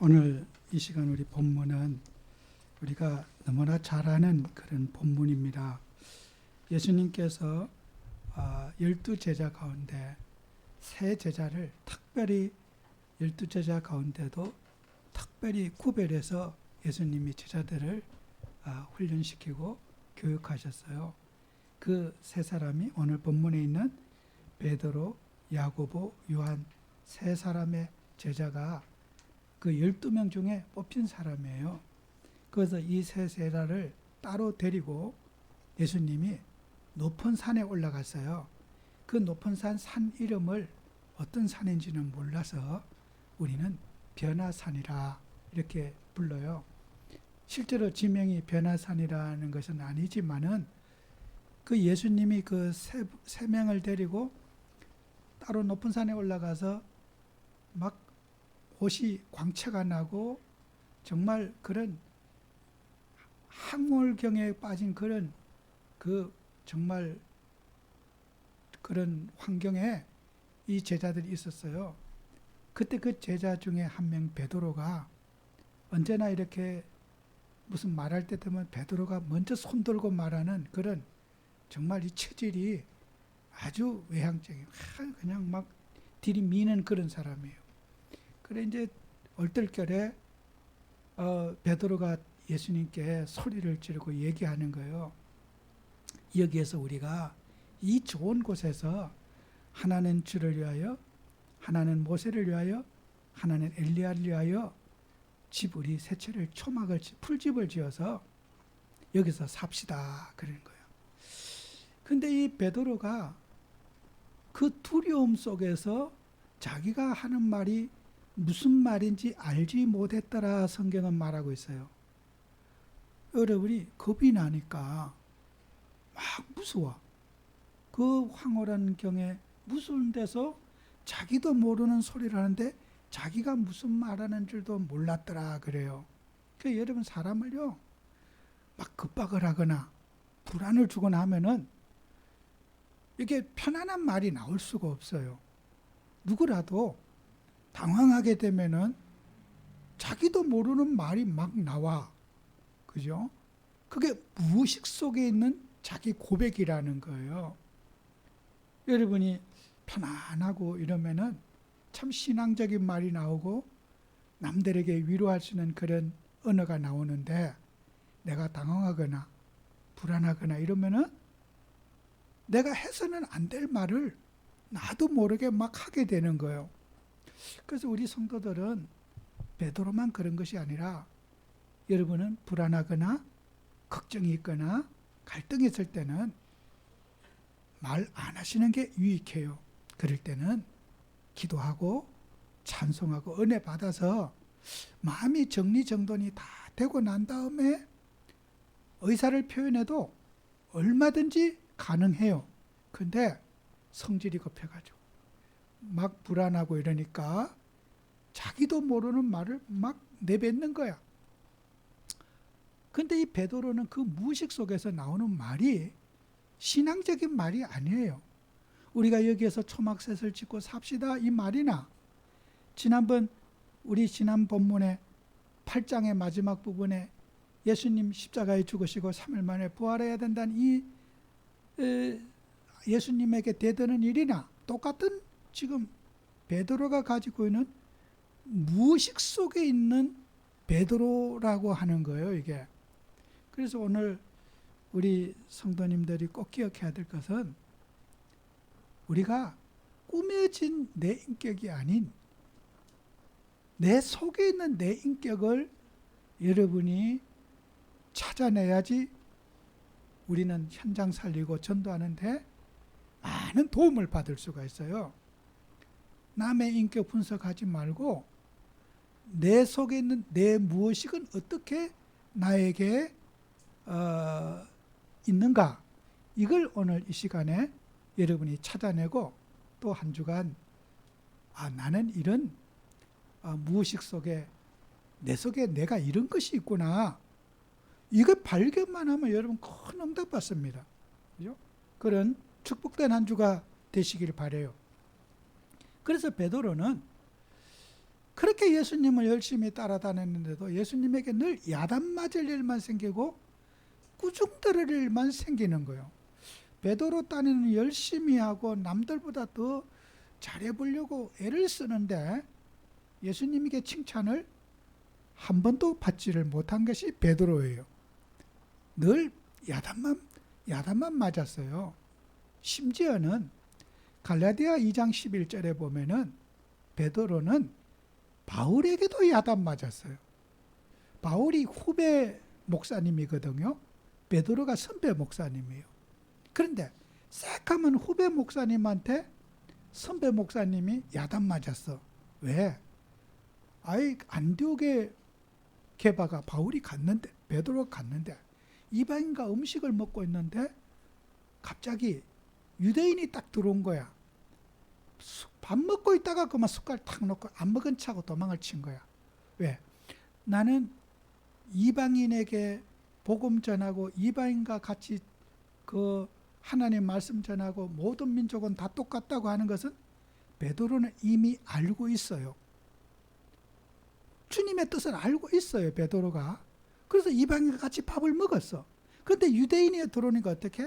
오늘 이 시간 우리 본문은 우리가 너무나 잘 아는 그런 본문입니다. 예수님께서 12제자 가운데 세 제자를 특별히 12제자 가운데도 특별히 구별해서 예수님이 제자들을 훈련시키고 교육하셨어요. 그 세 사람이 오늘 본문에 있는 베드로, 야고보, 요한 세 사람의 제자가 그 12명 중에 뽑힌 사람이에요. 그래서 이 세 제자를 따로 데리고 예수님이 높은 산에 올라갔어요. 그 높은 산 이름을 어떤 산인지는 몰라서 우리는 변화산이라 이렇게 불러요. 실제로 지명이 변화산이라는 것은 아니지만은 그 예수님이 그 세 명을 데리고 따로 높은 산에 올라가서 막 옷이 광채가 나고 정말 그런 황홀경에 빠진 그런 정말 그런 환경에 이 제자들이 있었어요. 그때 그 제자 중에 한 명 베드로가 언제나 이렇게 무슨 말할 때 되면 베드로가 먼저 손들고 말하는 그런 정말 이 체질이 아주 외향적이에요. 그냥 막 들이미는 그런 사람이에요. 그래 이제 얼떨결에 베드로가 예수님께 소리를 지르고 얘기하는 거예요. 여기에서 우리가 이 좋은 곳에서 하나는 주를 위하여, 하나는 모세를 위하여, 하나는 엘리야를 위하여 우리 세 채를 풀집을 지어서 여기서 삽시다 그러는 거예요. 근데 이 베드로가 그 두려움 속에서 자기가 하는 말이 무슨 말인지 알지 못했더라 성경은 말하고 있어요. 여러분이 겁이 나니까 막 무서워. 그 황홀한 경에 무서운 데서 자기도 모르는 소리를 하는데 자기가 무슨 말하는 줄도 몰랐더라 그래요. 그 여러분 사람을요 막 급박을 하거나 불안을 주거나 하면은 이게 편안한 말이 나올 수가 없어요. 누구라도 당황하게 되면은 자기도 모르는 말이 막 나와. 그죠? 그게 무의식 속에 있는 자기 고백이라는 거예요. 여러분이 편안하고 이러면은 참 신앙적인 말이 나오고 남들에게 위로할 수 있는 그런 언어가 나오는데 내가 당황하거나 불안하거나 이러면은 내가 해서는 안 될 말을 나도 모르게 막 하게 되는 거예요. 그래서 우리 성도들은 베드로만 그런 것이 아니라 여러분은 불안하거나 걱정이 있거나 갈등이 있을 때는 말 안 하시는 게 유익해요. 그럴 때는 기도하고 찬송하고 은혜 받아서 마음이 정리정돈이 다 되고 난 다음에 의사를 표현해도 얼마든지 가능해요. 근데 성질이 급해가지고 막 불안하고 이러니까 자기도 모르는 말을 막 내뱉는 거야. 근데 이 베드로는 그 무의식 속에서 나오는 말이 신앙적인 말이 아니에요. 우리가 여기에서 초막셋을 짓고 삽시다 이 말이나 우리 지난 본문의 8장의 마지막 부분에 예수님 십자가에 죽으시고 3일 만에 부활해야 된다는 이 예수님에게 대드는 일이나 똑같은 지금 베드로가 가지고 있는 무의식 속에 있는 베드로라고 하는 거예요, 이게. 그래서 오늘 우리 성도님들이 꼭 기억해야 될 것은 우리가 꾸며진 내 인격이 아닌 내 속에 있는 내 인격을 여러분이 찾아내야지 우리는 현장 살리고 전도하는데 많은 도움을 받을 수가 있어요. 남의 인격 분석하지 말고 내 속에 있는 내 무의식은 어떻게 나에게 있는가, 이걸 오늘 이 시간에 여러분이 찾아내고 또 한 주간 나는 이런 무의식 속에 내 속에 내가 이런 것이 있구나, 이거 발견만 하면 여러분 큰 응답 받습니다. 그죠? 그런 축복된 한 주가 되시길 바라요. 그래서 베드로는 그렇게 예수님을 열심히 따라다녔는데도 예수님에게 늘 야단 맞을 일만 생기고 꾸중들을 일만 생기는 거예요. 베드로 따위는 열심히 하고 남들보다 더 잘해보려고 애를 쓰는데 예수님에게 칭찬을 한 번도 받지를 못한 것이 베드로예요. 늘 야단만 맞았어요. 심지어는 갈라디아 2장 11절에 보면은 베드로는 바울에게도 야단 맞았어요. 바울이 후배 목사님이거든요. 베드로가 선배 목사님이에요. 그런데 새까만 후배 목사님한테 선배 목사님이 야단 맞았어. 왜? 안디옥에 게바가 바울이 갔는데, 베드로가 갔는데 이방인과 음식을 먹고 있는데 갑자기 유대인이 딱 들어온 거야. 밥 먹고 있다가 그만 숟갈 탁 놓고 안 먹은 척하고 도망을 친 거야. 왜? 나는 이방인에게 복음 전하고 이방인과 같이 그 하나님 말씀 전하고 모든 민족은 다 똑같다고 하는 것은 베드로는 이미 알고 있어요. 주님의 뜻을 알고 있어요, 베드로가. 그래서 이방인과 같이 밥을 먹었어. 그런데 유대인이 들어오니까 어떻게?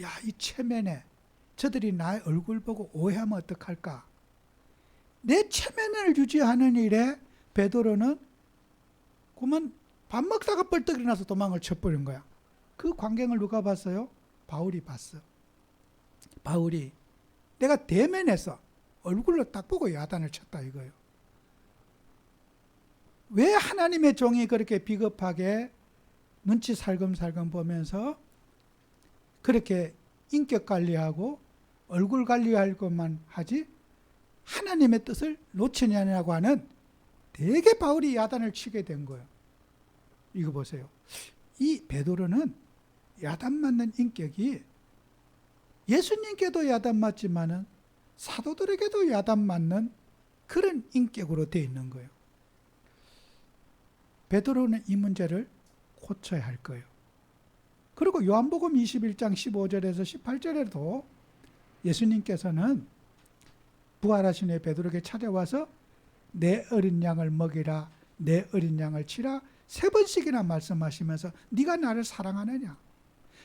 야, 이 체면에 저들이 나의 얼굴 보고 오해하면 어떡할까? 내 체면을 유지하는 일에 베드로는 그만 밥 먹다가 벌떡 일어나서 도망을 쳐버린 거야. 그 광경을 누가 봤어요? 바울이 봤어. 바울이 내가 대면해서 얼굴로 딱 보고 야단을 쳤다 이거예요. 왜 하나님의 종이 그렇게 비겁하게 눈치 살금살금 보면서 그렇게 인격 관리하고 얼굴 관리할 것만 하지 하나님의 뜻을 놓치냐고 하는 되게 바울이 야단을 치게 된 거예요. 이거 보세요. 이 베드로는 야단 맞는 인격이 예수님께도 야단 맞지만은 사도들에게도 야단 맞는 그런 인격으로 되어 있는 거예요. 베드로는 이 문제를 고쳐야 할 거예요. 그리고 요한복음 21장 15절에서 18절에도 예수님께서는 부활하신 후에 베드로에게 찾아와서 내 어린 양을 먹이라, 내 어린 양을 치라 3번씩이나 말씀하시면서 네가 나를 사랑하느냐?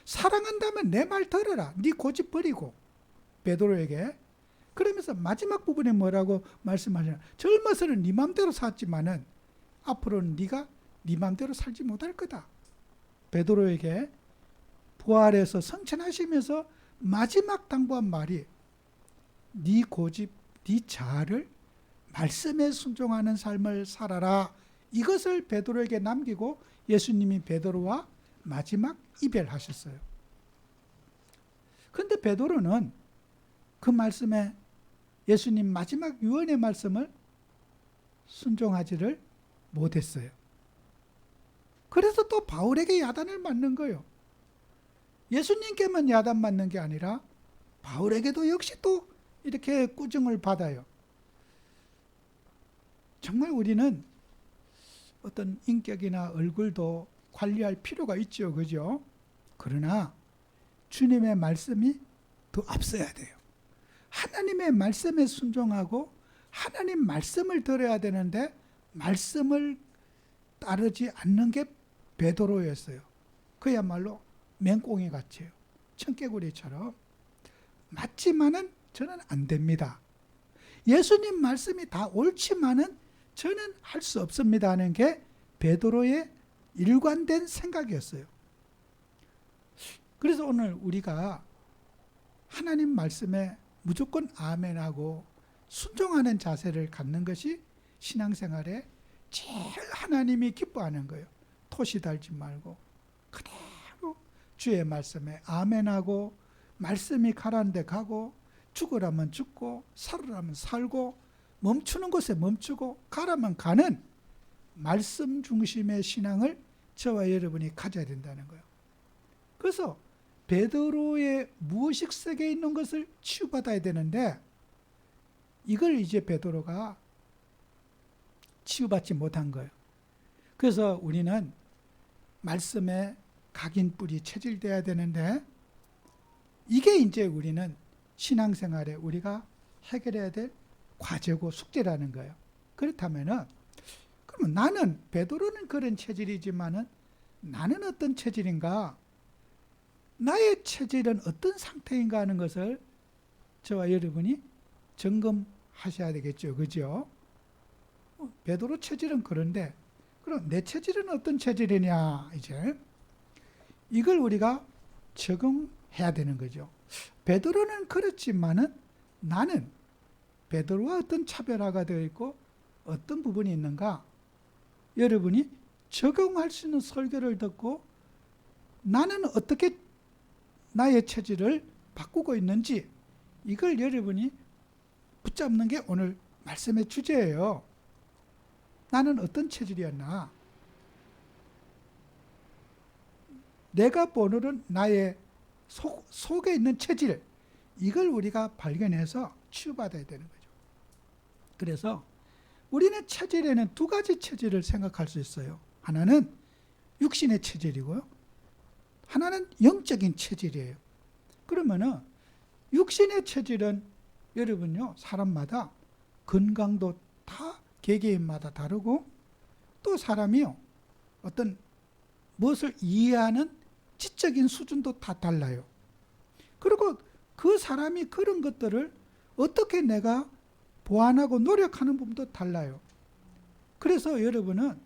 사랑한다면 내 말 들어라. 네 고집 버리고 베드로에게. 그러면서 마지막 부분에 뭐라고 말씀하시냐? 젊어서는 네 맘대로 살지만은 앞으로는 네가 네 맘대로 살지 못할 거다. 베드로에게 부활해서 성천하시면서 마지막 당부한 말이 네 고집, 네 자아를 말씀에 순종하는 삶을 살아라. 이것을 베드로에게 남기고 예수님이 베드로와 마지막 이별하셨어요. 그런데 베드로는 그 말씀에 예수님 마지막 유언의 말씀을 순종하지를 못했어요. 그래서 또 바울에게 야단을 맞는 거예요. 예수님께만 야단 맞는 게 아니라 바울에게도 역시 또 이렇게 꾸중을 받아요. 정말 우리는 어떤 인격이나 얼굴도 관리할 필요가 있죠. 그죠? 그러나 주님의 말씀이 더 앞서야 돼요. 하나님의 말씀에 순종하고 하나님 말씀을 들어야 되는데 말씀을 따르지 않는 게 베드로였어요. 그야말로 맹꽁이 같아요. 청개구리처럼. 맞지만은 저는 안 됩니다. 예수님 말씀이 다 옳지만은 저는 할 수 없습니다 하는 게 베드로의 일관된 생각이었어요. 그래서 오늘 우리가 하나님 말씀에 무조건 아멘하고 순종하는 자세를 갖는 것이 신앙생활에 제일 하나님이 기뻐하는 거예요. 토시 달지 말고 그대로 주의 말씀에 아멘하고 말씀이 가라는 데 가고 죽으라면 죽고 살으라면 살고 멈추는 곳에 멈추고 가라면 가는 말씀 중심의 신앙을 저와 여러분이 가져야 된다는 거예요. 그래서 베드로의 무의식 세계에 있는 것을 치유받아야 되는데 이걸 이제 베드로가 치유받지 못한 거예요. 그래서 우리는 말씀에 각인뿔이 체질돼야 되는데 이게 이제 우리는 신앙생활에 우리가 해결해야 될 과제고 숙제라는 거예요. 그렇다면은 그러면 나는 베드로는 그런 체질이지만은 나는 어떤 체질인가? 나의 체질은 어떤 상태인가 하는 것을 저와 여러분이 점검하셔야 되겠죠. 그죠? 베드로 체질은 그런데 그럼 내 체질은 어떤 체질이냐 이제 이걸 우리가 적용해야 되는 거죠. 베드로는 그렇지만은 나는 베드로와 어떤 차별화가 되어 있고 어떤 부분이 있는가 여러분이 적용할 수 있는 설교를 듣고 나는 어떻게 나의 체질을 바꾸고 있는지 이걸 여러분이 붙잡는 게 오늘 말씀의 주제예요. 나는 어떤 체질이었나? 내가 보는 나의 속에 있는 체질 이걸 우리가 발견해서 치유받아야 되는 거죠. 그래서 우리는 체질에는 두 가지 체질을 생각할 수 있어요. 하나는 육신의 체질이고요. 하나는 영적인 체질이에요. 그러면은 육신의 체질은 여러분요 사람마다 건강도 다 개개인마다 다르고 또 사람이요 어떤 무엇을 이해하는 지적인 수준도 다 달라요. 그리고 그 사람이 그런 것들을 어떻게 내가 보완하고 노력하는 부분도 달라요. 그래서 여러분은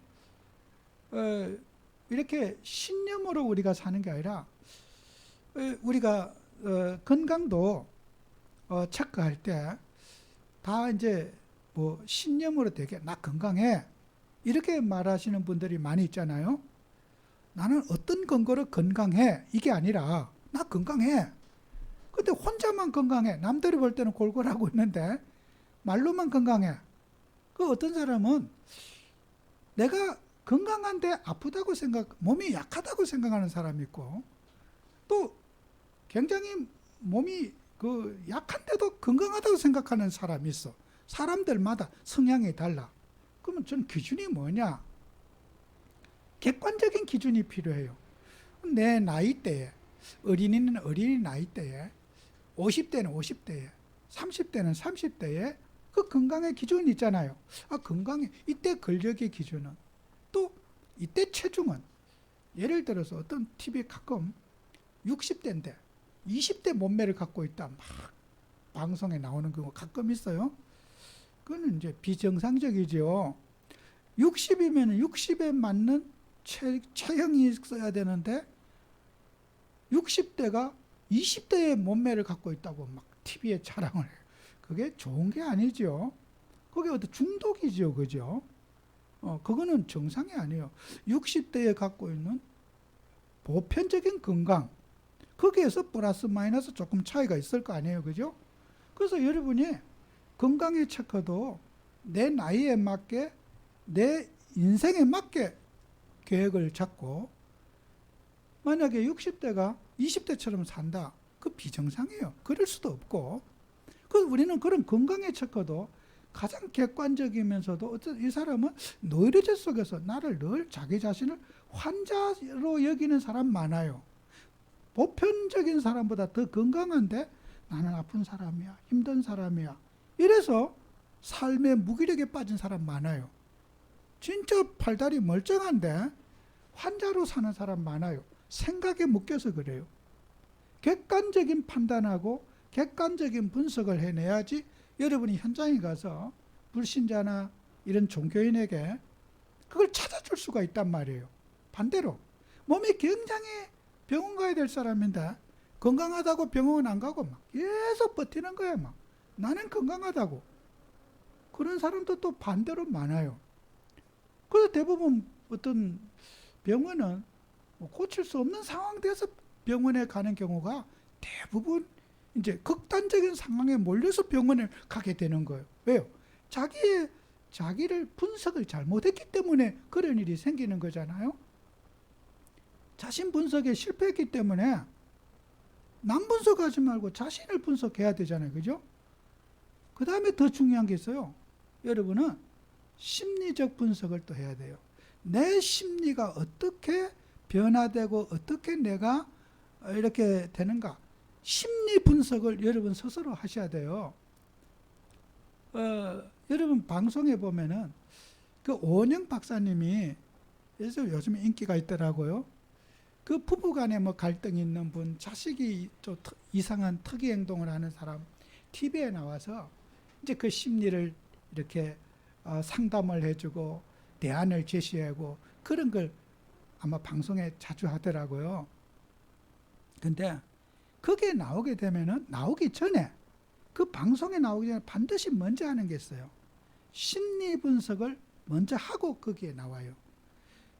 이렇게 신념으로 우리가 사는 게 아니라 우리가 건강도 체크할 때 다 이제 뭐 신념으로 되게 나 건강해 이렇게 말하시는 분들이 많이 있잖아요. 나는 어떤 근거로 건강해 이게 아니라 나 건강해. 근데 혼자만 건강해. 남들이 볼 때는 골골하고 있는데 말로만 건강해. 그 어떤 사람은 내가 건강한데 아프다고 몸이 약하다고 생각하는 사람이 있고 또 굉장히 몸이 약한데도 건강하다고 생각하는 사람이 있어. 사람들마다 성향이 달라. 그러면 전 기준이 뭐냐? 객관적인 기준이 필요해요. 내 나이대에, 어린이는 어린이 나이대에, 50대는 50대에, 30대는 30대에 그 건강의 기준이 있잖아요. 건강에 이때 근력의 기준은 또 이때 체중은 예를 들어서 어떤 TV에 가끔 60대인데 20대 몸매를 갖고 있다. 막 방송에 나오는 경우 가끔 있어요. 그거는 이제 비정상적이죠. 60이면 60에 맞는 체형이 있어야 되는데 60대가 20대의 몸매를 갖고 있다고 막 TV에 자랑을 해요. 그게 좋은 게 아니죠. 그게 어떤 중독이죠. 그죠? 그거는 정상이 아니에요. 60대에 갖고 있는 보편적인 건강, 거기에서 플러스 마이너스 조금 차이가 있을 거 아니에요. 그죠? 그래서 여러분이 건강의 체크도 내 나이에 맞게 내 인생에 맞게 계획을 잡고 만약에 60대가 20대처럼 산다. 그 비정상이에요. 그럴 수도 없고 그래서 우리는 그런 건강의 체크도 가장 객관적이면서도 어쨌든 이 사람은 노이로제 속에서 나를 늘 자기 자신을 환자로 여기는 사람 많아요. 보편적인 사람보다 더 건강한데 나는 아픈 사람이야. 힘든 사람이야. 이래서 삶의 무기력에 빠진 사람 많아요. 진짜 팔다리 멀쩡한데 환자로 사는 사람 많아요. 생각에 묶여서 그래요. 객관적인 판단하고 객관적인 분석을 해내야지 여러분이 현장에 가서 불신자나 이런 종교인에게 그걸 찾아줄 수가 있단 말이에요. 반대로 몸이 굉장히 병원 가야 될 사람인데 건강하다고 병원 안 가고 막 계속 버티는 거야. 막 나는 건강하다고. 그런 사람도 또 반대로 많아요. 그래서 대부분 어떤 병원은 고칠 수 없는 상황 돼서 병원에 가는 경우가 대부분 이제 극단적인 상황에 몰려서 병원에 가게 되는 거예요. 왜요? 자기를 분석을 잘못했기 때문에 그런 일이 생기는 거잖아요. 자신 분석에 실패했기 때문에 남 분석하지 말고 자신을 분석해야 되잖아요. 그죠? 그 다음에 더 중요한 게 있어요. 여러분은 심리적 분석을 또 해야 돼요. 내 심리가 어떻게 변화되고 어떻게 내가 이렇게 되는가. 심리 분석을 여러분 스스로 하셔야 돼요. 여러분 방송에 보면은 그 오은영 박사님이 요즘 인기가 있더라고요. 그 부부간에 뭐 갈등이 있는 분, 자식이 좀 이상한 특이 행동을 하는 사람, TV에 나와서 이제 그 심리를 이렇게 상담을 해주고 대안을 제시하고 그런 걸 아마 방송에 자주 하더라고요. 근데 그게 나오게 되면은 나오기 전에 그 방송에 나오기 전에 반드시 먼저 하는 게 있어요. 심리 분석을 먼저 하고 거기에 나와요.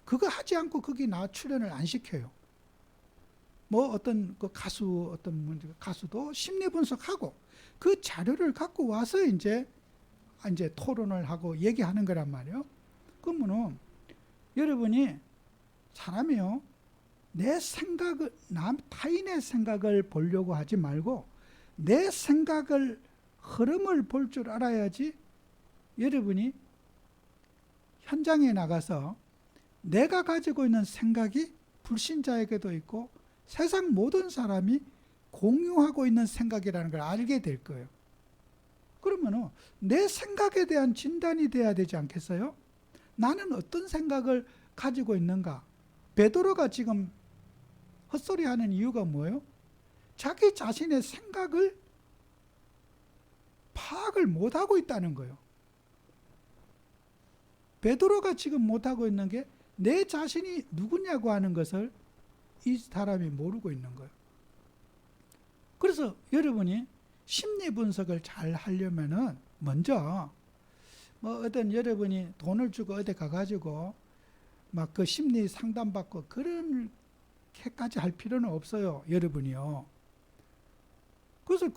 그거 하지 않고 거기 나 출연을 안 시켜요. 뭐 어떤 그 가수도 심리 분석하고 그 자료를 갖고 와서 이제 토론을 하고 얘기하는 거란 말이에요. 그러면은 여러분이 사람이요, 내 생각을 타인의 생각을 보려고 하지 말고 내 생각을 흐름을 볼 줄 알아야지 여러분이 현장에 나가서 내가 가지고 있는 생각이 불신자에게도 있고 세상 모든 사람이 공유하고 있는 생각이라는 걸 알게 될 거예요. 그러면은 내 생각에 대한 진단이 돼야 되지 않겠어요? 나는 어떤 생각을 가지고 있는가? 베드로가 지금 헛소리하는 이유가 뭐예요? 자기 자신의 생각을 파악을 못하고 있다는 거예요. 베드로가 지금 못하고 있는 게 내 자신이 누구냐고 하는 것을 이 사람이 모르고 있는 거예요. 그래서 여러분이 심리 분석을 잘 하려면은 먼저 뭐 어떤 여러분이 돈을 주고 어디 가가지고 막 그 심리 상담받고 그렇게까지 할 필요는 없어요. 여러분이요. 그래서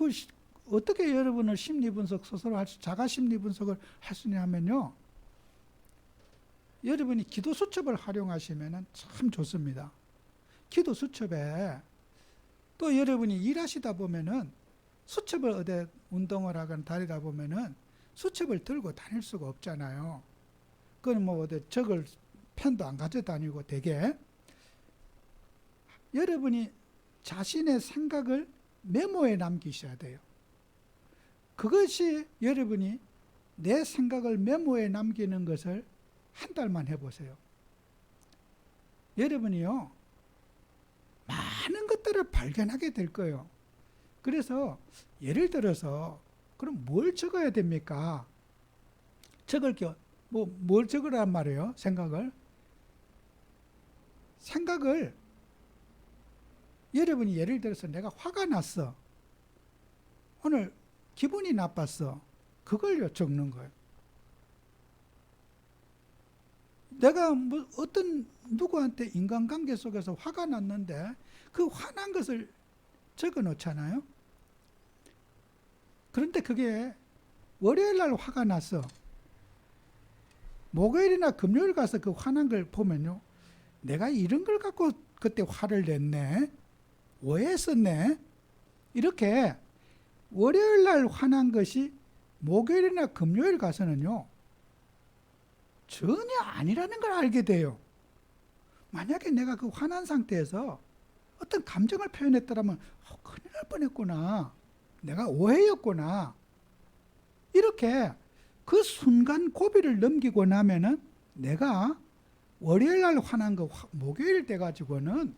어떻게 여러분을 심리 분석 스스로 자가 심리 분석을 할 수 있냐면요. 여러분이 기도 수첩을 활용하시면 참 좋습니다. 기도 수첩에 또 여러분이 일하시다 보면은 수첩을 어디 운동을 하거나 다니다 보면은 수첩을 들고 다닐 수가 없잖아요. 그건 뭐 어디 적을 펜도 안 가져다니고 되게 여러분이 자신의 생각을 메모에 남기셔야 돼요. 그것이 여러분이 내 생각을 메모에 남기는 것을 한 달만 해보세요. 여러분이요, 많은 것들을 발견하게 될 거예요. 그래서 예를 들어서 그럼 뭘 적어야 됩니까? 적을 게 뭘 적으란 말이에요? 생각을 여러분이 예를 들어서 내가 화가 났어. 오늘 기분이 나빴어. 그걸요 적는 거예요. 내가 뭐 어떤 누구한테 인간관계 속에서 화가 났는데 그 화난 것을 적어 놓잖아요. 그런데 그게 월요일 날 화가 났어. 목요일이나 금요일 가서 그 화난 걸 보면요. 내가 이런 걸 갖고 그때 화를 냈네. 오해했었네. 이렇게 월요일 날 화난 것이 목요일이나 금요일 가서는요. 전혀 아니라는 걸 알게 돼요. 만약에 내가 그 화난 상태에서 어떤 감정을 표현했더라면 큰일 날 뻔했구나. 내가 오해였구나. 이렇게 그 순간 고비를 넘기고 나면은 내가 월요일 날 화난 거 목요일 돼 가지고는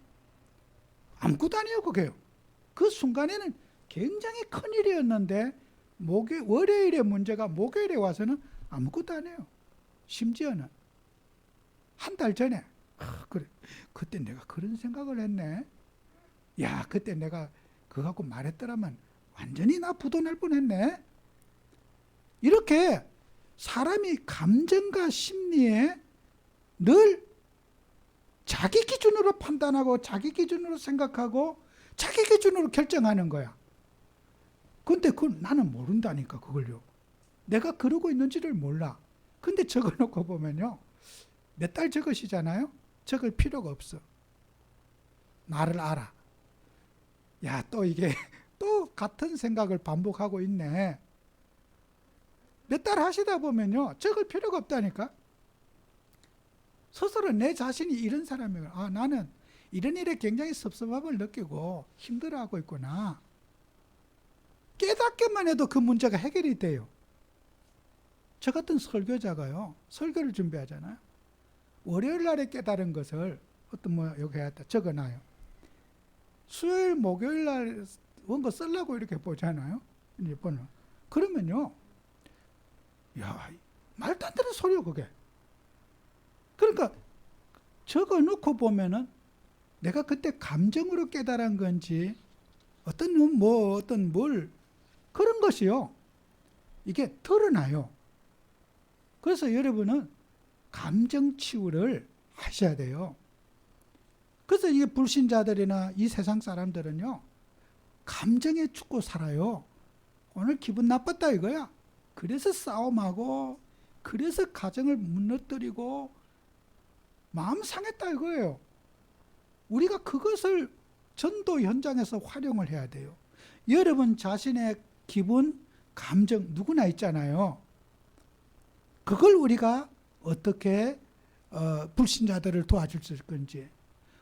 아무것도 아니에요. 그게요. 그 순간에는 굉장히 큰 일이었는데 월요일의 문제가 목요일에 와서는 아무것도 아니에요. 심지어는 한 달 전에 그래, 그때 내가 그런 생각을 했네. 야, 그때 내가 그거 갖고 말했더라면 완전히 나 부도날 뻔했네. 이렇게 사람이 감정과 심리에 늘 자기 기준으로 판단하고 자기 기준으로 생각하고 자기 기준으로 결정하는 거야. 근데 나는 모른다니까 그걸요. 내가 그러고 있는지를 몰라. 근데 적어놓고 보면요. 몇 달 적으시잖아요. 적을 필요가 없어. 나를 알아. 야, 또 이게 또 같은 생각을 반복하고 있네. 몇 달 하시다 보면요. 적을 필요가 없다니까. 스스로 내 자신이 이런 사람이에요. 아, 나는 이런 일에 굉장히 섭섭함을 느끼고 힘들어하고 있구나. 깨닫기만 해도 그 문제가 해결이 돼요. 저 같은 설교자가요, 설교를 준비하잖아요. 월요일 날에 깨달은 것을 어떤 뭐 여기 해다 적어놔요. 수요일, 목요일 날 원고 쓰려고 이렇게 보잖아요. 이제 보는. 그러면요, 야, 말도 안 되는 소리요, 그게. 그러니까 적어 놓고 보면은 내가 그때 감정으로 깨달은 건지 어떤 뭐 어떤 뭘 그런 것이요, 이게 드러나요. 그래서 여러분은 감정 치유를 하셔야 돼요. 그래서 이게 불신자들이나 이 세상 사람들은요, 감정에 죽고 살아요. 오늘 기분 나빴다 이거야. 그래서 싸움하고, 그래서 가정을 무너뜨리고, 마음 상했다 이거예요. 우리가 그것을 전도 현장에서 활용을 해야 돼요. 여러분 자신의 기분, 감정 누구나 있잖아요. 그걸 우리가 어떻게 불신자들을 도와줄 수 있을 건지,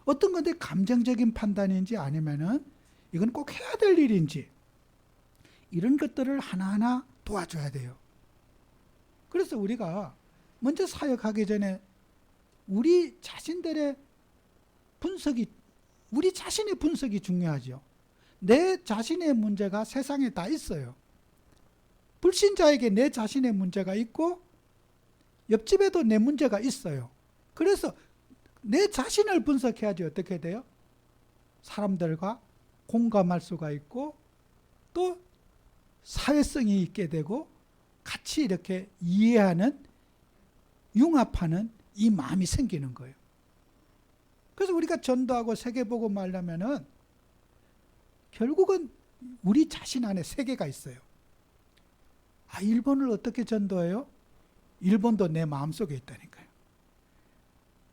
어떤 건데 감정적인 판단인지 아니면은 이건 꼭 해야 될 일인지, 이런 것들을 하나하나 도와줘야 돼요. 그래서 우리가 먼저 사역하기 전에 우리 자신들의 분석이, 우리 자신의 분석이 중요하죠. 내 자신의 문제가 세상에 다 있어요. 불신자에게 내 자신의 문제가 있고 옆집에도 내 문제가 있어요. 그래서 내 자신을 분석해야지 어떻게 돼요? 사람들과 공감할 수가 있고 또 사회성이 있게 되고 같이 이렇게 이해하는, 융합하는 이 마음이 생기는 거예요. 그래서 우리가 전도하고 세계보고 말하면은 결국은 우리 자신 안에 세계가 있어요. 아, 일본을 어떻게 전도해요? 일본도 내 마음속에 있다니까요.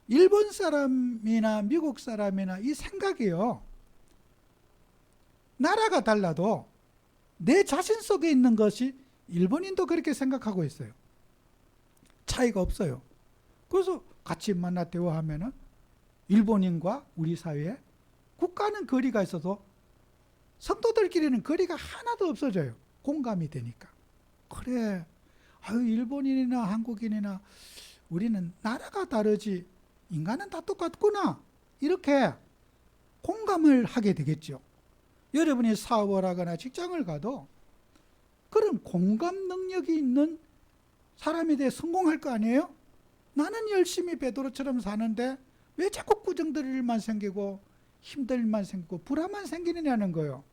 일본 사람이나 미국 사람이나 이 생각이요, 나라가 달라도 내 자신 속에 있는 것이 일본인도 그렇게 생각하고 있어요. 차이가 없어요. 그래서 같이 만나 대화하면은 일본인과 우리 사이에 국가는 거리가 있어도 성도들끼리는 거리가 하나도 없어져요. 공감이 되니까. 그래, 아유, 일본인이나 한국인이나 우리는 나라가 다르지 인간은 다 똑같구나, 이렇게 공감을 하게 되겠죠. 여러분이 사업을 하거나 직장을 가도 그런 공감 능력이 있는 사람에 대해 성공할 거 아니에요? 나는 열심히 베드로처럼 사는데 왜 자꾸 꾸정될 일만 생기고 힘들 일만 생기고 불안만 생기느냐는 거예요.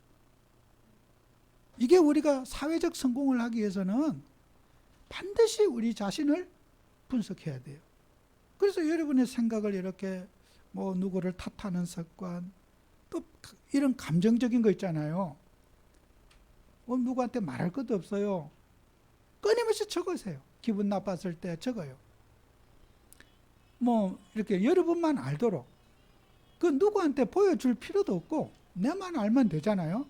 이게 우리가 사회적 성공을 하기 위해서는 반드시 우리 자신을 분석해야 돼요. 그래서 여러분의 생각을 이렇게 뭐 누구를 탓하는 습관, 또 이런 감정적인 거 있잖아요. 누구한테 말할 것도 없어요. 끊임없이 적으세요. 기분 나빴을 때 적어요. 뭐 이렇게 여러분만 알도록, 그 누구한테 보여줄 필요도 없고 내만 알면 되잖아요.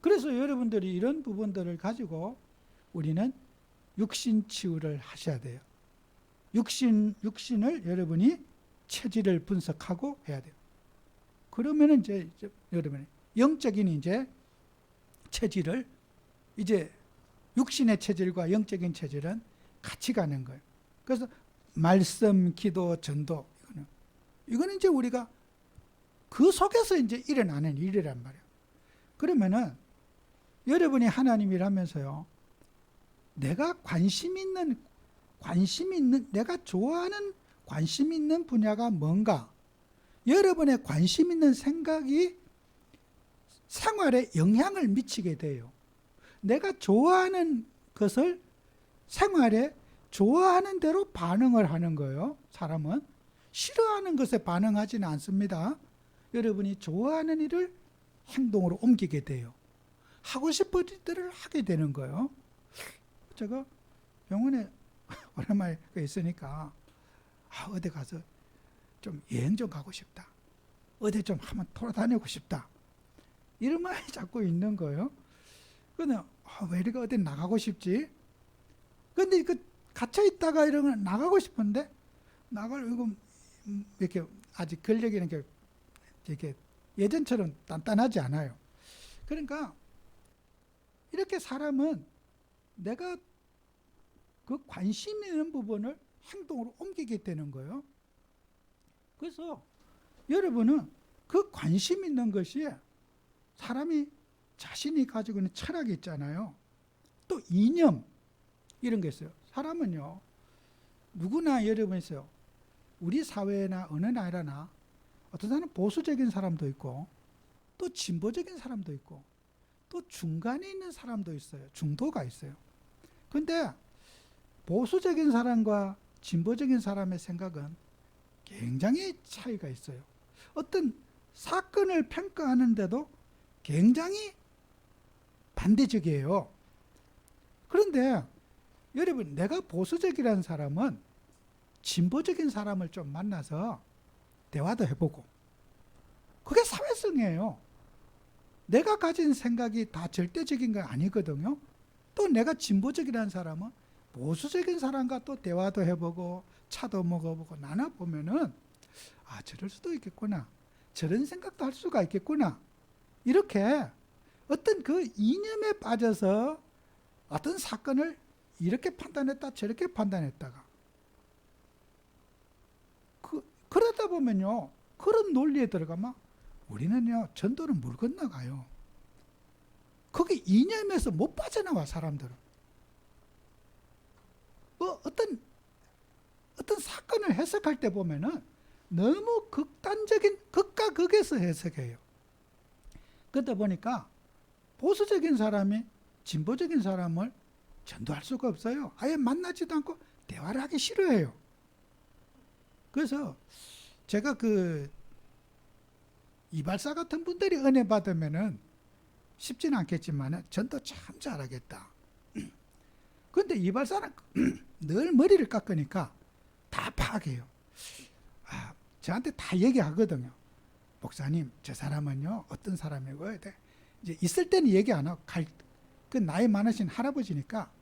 그래서 여러분들이 이런 부분들을 가지고 우리는 육신 치유를 하셔야 돼요. 육신을 여러분이 체질을 분석하고 해야 돼요. 그러면은 이제 여러분의 영적인 이제 체질을, 이제 육신의 체질과 영적인 체질은 같이 가는 거예요. 그래서 말씀, 기도, 전도, 이거는 이제 우리가 그 속에서 이제 일어나는 일이란 말이에요. 그러면은 여러분이 하나님이라면서요, 내가 관심 있는, 내가 좋아하는 관심 있는 분야가 뭔가, 여러분의 관심 있는 생각이 생활에 영향을 미치게 돼요. 내가 좋아하는 것을 생활에 좋아하는 대로 반응을 하는 거예요. 사람은 싫어하는 것에 반응하지는 않습니다. 여러분이 좋아하는 일을 행동으로 옮기게 돼요. 하고 싶은 일들을 하게 되는 거예요. 제가 병원에 오랜만에 있으니까 어디 가서 좀 여행 좀 가고 싶다, 어디 좀 한번 돌아다니고 싶다, 이런 말이 자꾸 있는 거예요. 근데 왜 이렇게 어디 나가고 싶지? 근데 그 갇혀 있다가 이러면 나가고 싶은데 이거 이렇게 아직 근력이 이렇게 예전처럼 단단하지 않아요. 그러니까 이렇게 사람은 내가 그 관심 있는 부분을 행동으로 옮기게 되는 거예요. 그래서 여러분은 그 관심 있는 것이 사람이 자신이 가지고 있는 철학이 있잖아요. 또 이념 이런 게 있어요. 사람은요, 누구나 여러분 있어요. 우리 사회나 어느 나라나 어떤 사람은 보수적인 사람도 있고 또 진보적인 사람도 있고 또 중간에 있는 사람도 있어요. 중도가 있어요. 근데 보수적인 사람과 진보적인 사람의 생각은 굉장히 차이가 있어요. 어떤 사건을 평가하는데도 굉장히 반대적이에요. 그런데 여러분, 내가 보수적이라는 사람은 진보적인 사람을 좀 만나서 대화도 해보고, 그게 사회성이에요. 내가 가진 생각이 다 절대적인 건 아니거든요. 또 내가 진보적이라는 사람은 보수적인 사람과 또 대화도 해보고 차도 먹어보고 나눠보면은 아, 저럴 수도 있겠구나, 저런 생각도 할 수가 있겠구나, 이렇게 어떤 그 이념에 빠져서 어떤 사건을 이렇게 판단했다 저렇게 판단했다가 그러다 보면요, 그런 논리에 들어가면 우리는요, 전도는 물 건너가요. 거기 이념에서 못 빠져나와. 사람들은 어떤 사건을 해석할 때 보면은 너무 극단적인 극과 극에서 해석해요. 그러다 보니까 보수적인 사람이 진보적인 사람을 전도할 수가 없어요. 아예 만나지도 않고 대화를 하기 싫어해요. 그래서 제가 그 이발사 같은 분들이 은혜 받으면은 쉽지는 않겠지만 전도 참 잘하겠다. 그런데 이발사는 늘 머리를 깎으니까 다 파악해요. 아, 저한테 다 얘기하거든요. 목사님, 저 사람은요 어떤 사람이고, 이제 있을 때는 얘기 안 하고 그 나이 많으신 할아버지니까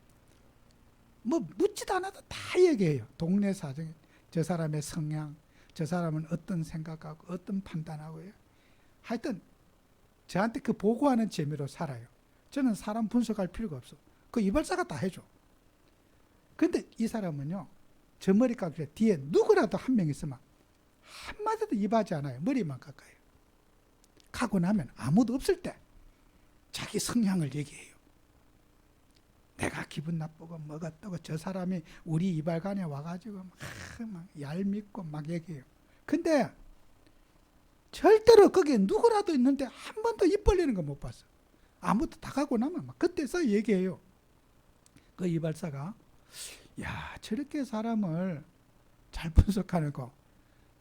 뭐 묻지도 않아도 다 얘기해요. 동네 사정, 저 사람의 성향, 저 사람은 어떤 생각하고 어떤 판단하고요. 하여튼 저한테 그 보고하는 재미로 살아요. 저는 사람 분석할 필요가 없어. 그 이발사가 다 해줘. 근데 이 사람은요, 저 머리 깎을 때 뒤에 누구라도 한 명 있으면 한마디도 입하지 않아요. 머리만 깎아요. 가고 나면 아무도 없을 때 자기 성향을 얘기해요. 내가 기분 나쁘고 뭐가 뜨고 저 사람이 우리 이발관에 와가지고 막 얄밉고 막 얘기해요. 근데 절대로 거기에 누구라도 있는데 한 번도 입 벌리는 거 못 봤어. 아무도 다 가고 나면 막 그때서 얘기해요. 그 이발사가 야, 저렇게 사람을 잘 분석하는 거,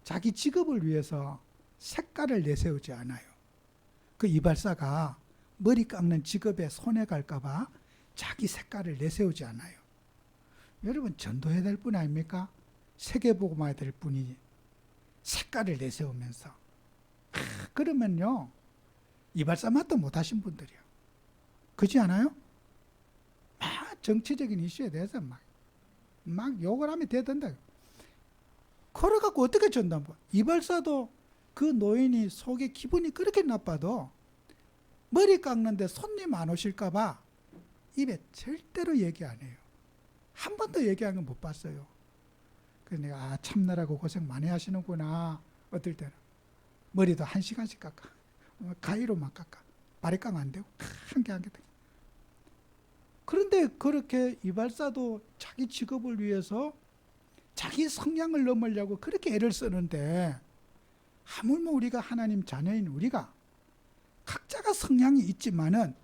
자기 직업을 위해서 색깔을 내세우지 않아요. 그 이발사가 머리 깎는 직업에 손해갈까봐 자기 색깔을 내세우지 않아요. 여러분, 전도해야 될 분 아닙니까? 세계복음화해야 될 분이 색깔을 내세우면서 그러면요, 이발사 맛도 못하신 분들이요. 그렇지 않아요? 막 정치적인 이슈에 대해서 막 욕을 하면 되던다. 그래갖고 어떻게 전담고? 이발사도 그 노인이 속에 기분이 그렇게 나빠도 머리 깎는데 손님 안 오실까봐 입에 절대로 얘기 안 해요. 한 번도 얘기한 건 못 봤어요. 그래서 내가 참느라고 고생 많이 하시는구나. 어떨 때는 머리도 1시간씩 깎아. 가위로만 깎아. 바리깡 안 되고 한 개 한 개. 그런데 그렇게 이발사도 자기 직업을 위해서 자기 성향을 넘으려고 그렇게 애를 쓰는데, 하물며 우리가 하나님 자녀인 우리가 각자가 성향이 있지만은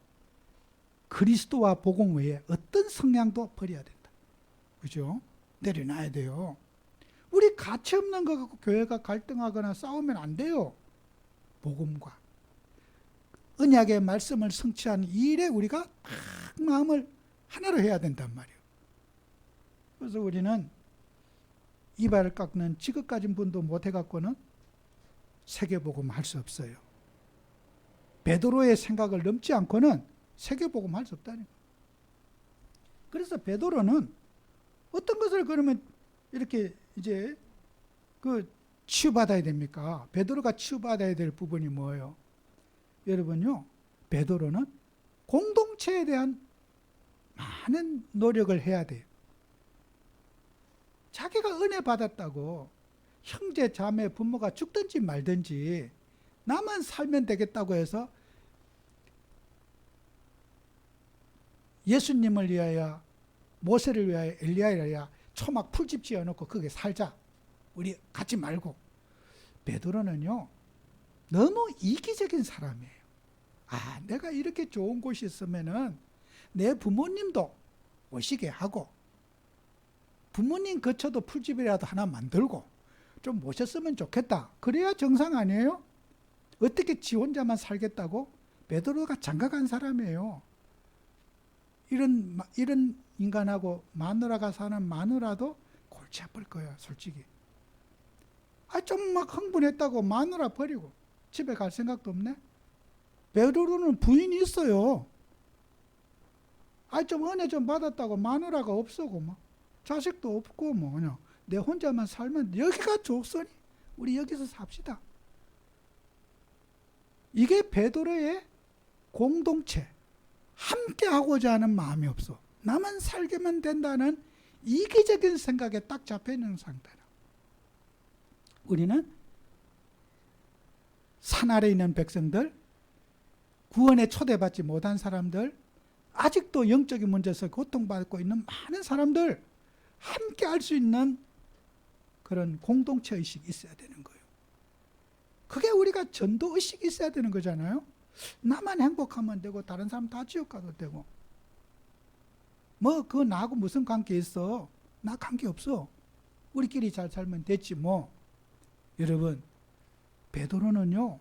그리스도와 복음 외에 어떤 성향도 버려야 된다. 그죠? 내려놔야 돼요. 우리 가치 없는 거 갖고 교회가 갈등하거나 싸우면 안 돼요. 복음과 언약의 말씀을 성취한 이 일에 우리가 딱 마음을 하나로 해야 된단 말이에요. 그래서 우리는 이발을 깎는 직업 가진 분도 못 해갖고는 세계복음 할 수 없어요. 베드로의 생각을 넘지 않고는 세계복음 할 수 없다는 거예요. 그래서 베드로는 어떤 것을 그러면 이렇게 이제 그 치유받아야 됩니까? 베드로가 치유받아야 될 부분이 뭐예요? 여러분요, 베드로는 공동체에 대한 많은 노력을 해야 돼요. 자기가 은혜 받았다고 형제 자매 부모가 죽든지 말든지 나만 살면 되겠다고 해서 예수님을 위하여, 모세를 위하여, 엘리야를 위하여 초막 풀집 지어놓고 거기에 살자, 우리 같이 말고. 베드로는요 너무 이기적인 사람이에요. 내가 이렇게 좋은 곳이 있으면은 내 부모님도 오시게 하고, 부모님 거쳐도 풀집이라도 하나 만들고 좀 모셨으면 좋겠다. 그래야 정상 아니에요? 어떻게 지 혼자만 살겠다고? 베드로가 장가간 사람이에요. 이런 인간하고 마누라가 사는 마누라도 골치 아플 거예요, 솔직히. 좀 막 흥분했다고 마누라 버리고 집에 갈 생각도 없네? 베드로는 부인이 있어요. 좀 은혜 좀 받았다고 마누라가 없어고 뭐 자식도 없고 뭐 그냥 내 혼자만 살면 여기가 좋소니 우리 여기서 삽시다. 이게 베드로의 공동체, 함께 하고자 하는 마음이 없어. 나만 살게만 된다는 이기적인 생각에 딱 잡혀있는 상태라. 우리는 산 아래 있는 백성들, 구원에 초대받지 못한 사람들, 아직도 영적인 문제에서 고통받고 있는 많은 사람들, 함께 할 수 있는 그런 공동체 의식이 있어야 되는 거예요. 그게 우리가 전도 의식이 있어야 되는 거잖아요. 나만 행복하면 되고 다른 사람 다 지옥 가도 되고, 뭐 그거 나하고 무슨 관계 있어? 나 관계 없어. 우리끼리 잘 살면 됐지 뭐. 여러분, 베드로는요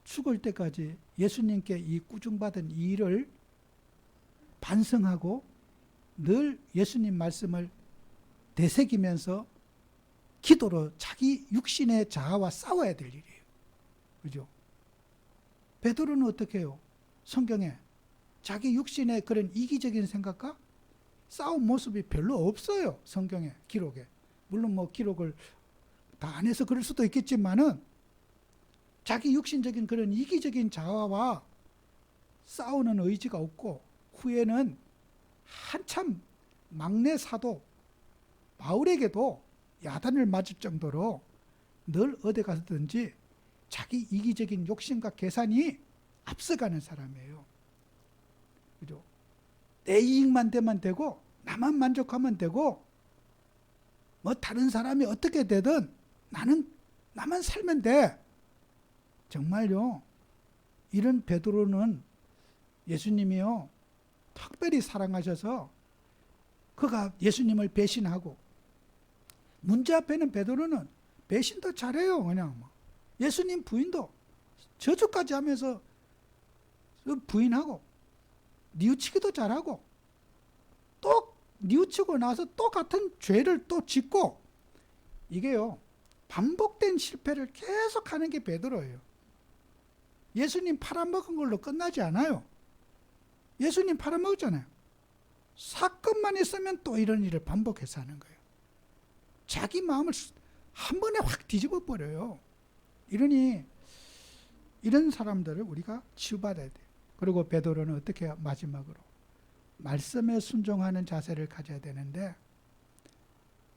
죽을 때까지 예수님께 이 꾸중받은 이 일을 반성하고 늘 예수님 말씀을 되새기면서 기도로 자기 육신의 자아와 싸워야 될 일이에요. 그죠? 베드로는 어떻게 해요? 성경에 자기 육신의 그런 이기적인 생각과 싸운 모습이 별로 없어요. 성경에, 기록에. 물론 뭐 기록을 다 안 해서 그럴 수도 있겠지만은 자기 육신적인 그런 이기적인 자아와 싸우는 의지가 없고, 후에는 한참 막내 사도 바울에게도 야단을 맞을 정도로 늘 어디 가서든지 자기 이기적인 욕심과 계산이 앞서가는 사람이에요. 그죠? 내 이익만 되면 되고, 나만 만족하면 되고, 뭐 다른 사람이 어떻게 되든 나만 살면 돼. 정말요, 이런 베드로는 예수님이요 특별히 사랑하셔서 그가 예수님을 배신하고, 문제 앞에는 베드로는 배신도 잘해요. 그냥 예수님 부인도 저주까지 하면서 부인하고, 뉘우치기도 잘하고, 또 뉘우치고 나서 또 같은 죄를 또 짓고, 이게요 반복된 실패를 계속하는 게 베드로예요. 예수님 팔아먹은 걸로 끝나지 않아요. 예수님 팔아먹었잖아요. 사건만 있으면 또 이런 일을 반복해서 하는 거예요. 자기 마음을 한 번에 확 뒤집어 버려요. 이러니 이런 사람들을 우리가 치유받아야 돼요. 그리고 베드로는 어떻게 해요? 마지막으로 말씀에 순종하는 자세를 가져야 되는데,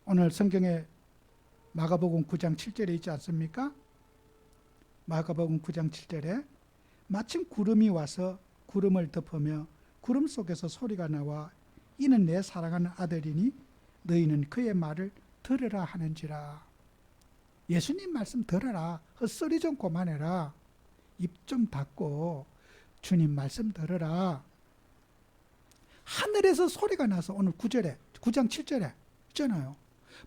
오늘 성경에 마가복음 9장 7절에 있지 않습니까? 마가복음 9장 7절에 마침 구름이 와서 구름을 덮으며 구름 속에서 소리가 나와 이는 내 사랑하는 아들이니 너희는 그의 말을 들으라 하는지라. 예수님 말씀 들으라. 헛소리 좀 그만해라. 입 좀 닫고 주님 말씀 들으라. 하늘에서 소리가 나서 오늘 9장 7절에 있잖아요.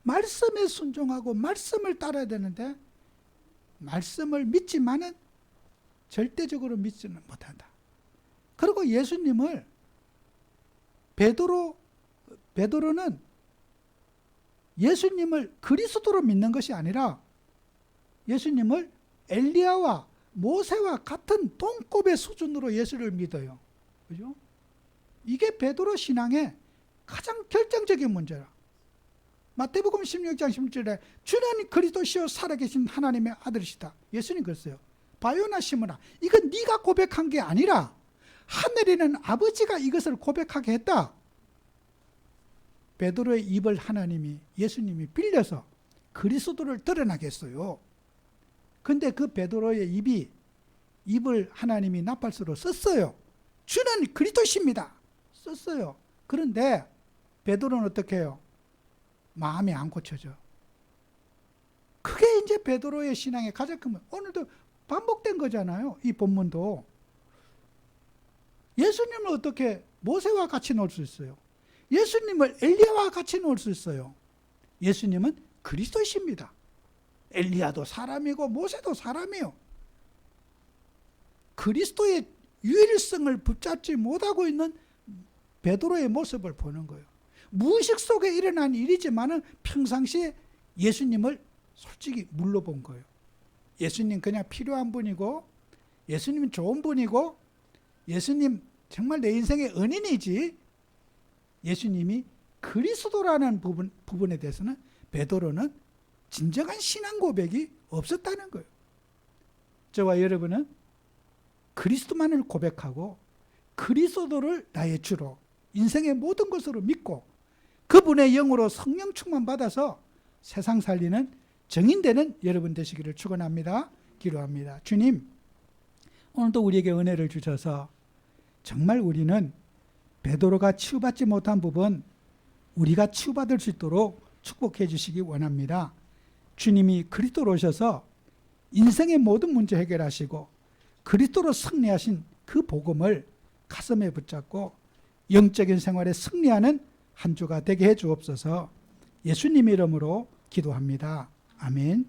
말씀에 순종하고 말씀을 따라야 되는데, 말씀을 믿지만은 절대적으로 믿지는 못한다. 그리고 예수님을 베드로는 예수님을 그리스도로 믿는 것이 아니라 예수님을 엘리야와 모세와 같은 동급의 수준으로 예수를 믿어요. 그죠? 이게 베드로 신앙의 가장 결정적인 문제라. 마태복음 16장 16절에 주는 그리스도시요 살아계신 하나님의 아들이시다. 예수님 그랬어요. 바요나 시므나, 이건 네가 고백한 게 아니라 하늘에 있는 아버지가 이것을 고백하게 했다. 베드로의 입을 하나님이, 예수님이 빌려서 그리스도를 드러나겠어요. 근데 그 베드로의 입을 하나님이 나팔수로 썼어요. 주는 그리스도십니다. 썼어요. 그런데 베드로는 어떻게 해요? 마음이 안 고쳐져. 그게 이제 베드로의 신앙의 가장 큰 문. 오늘도 반복된 거잖아요. 이 본문도. 예수님을 어떻게 모세와 같이 놓을 수 있어요? 예수님을 엘리야와 같이 놓을 수 있어요. 예수님은 그리스도이십니다. 엘리야도 사람이고 모세도 사람이요. 그리스도의 유일성을 붙잡지 못하고 있는 베드로의 모습을 보는 거예요. 무의식 속에 일어난 일이지만은 평상시에 예수님을 솔직히 물러본 거예요. 예수님 그냥 필요한 분이고, 예수님은 좋은 분이고, 예수님 정말 내 인생의 은인이지, 예수님이 그리스도라는 부분에 대해서는 베드로는 진정한 신앙 고백이 없었다는 거예요. 저와 여러분은 그리스도만을 고백하고 그리스도를 나의 주로, 인생의 모든 것으로 믿고 그분의 영으로 성령 충만 받아서 세상 살리는 정인되는 여러분 되시기를 축원합니다. 기도합니다. 주님, 오늘도 우리에게 은혜를 주셔서 정말 우리는 베드로가 치유받지 못한 부분 우리가 치유받을 수 있도록 축복해 주시기 원합니다. 주님이 그리스도로 오셔서 인생의 모든 문제 해결하시고 그리스도로 승리하신 그 복음을 가슴에 붙잡고 영적인 생활에 승리하는 한 주가 되게 해 주옵소서. 예수님 이름으로 기도합니다. 아멘.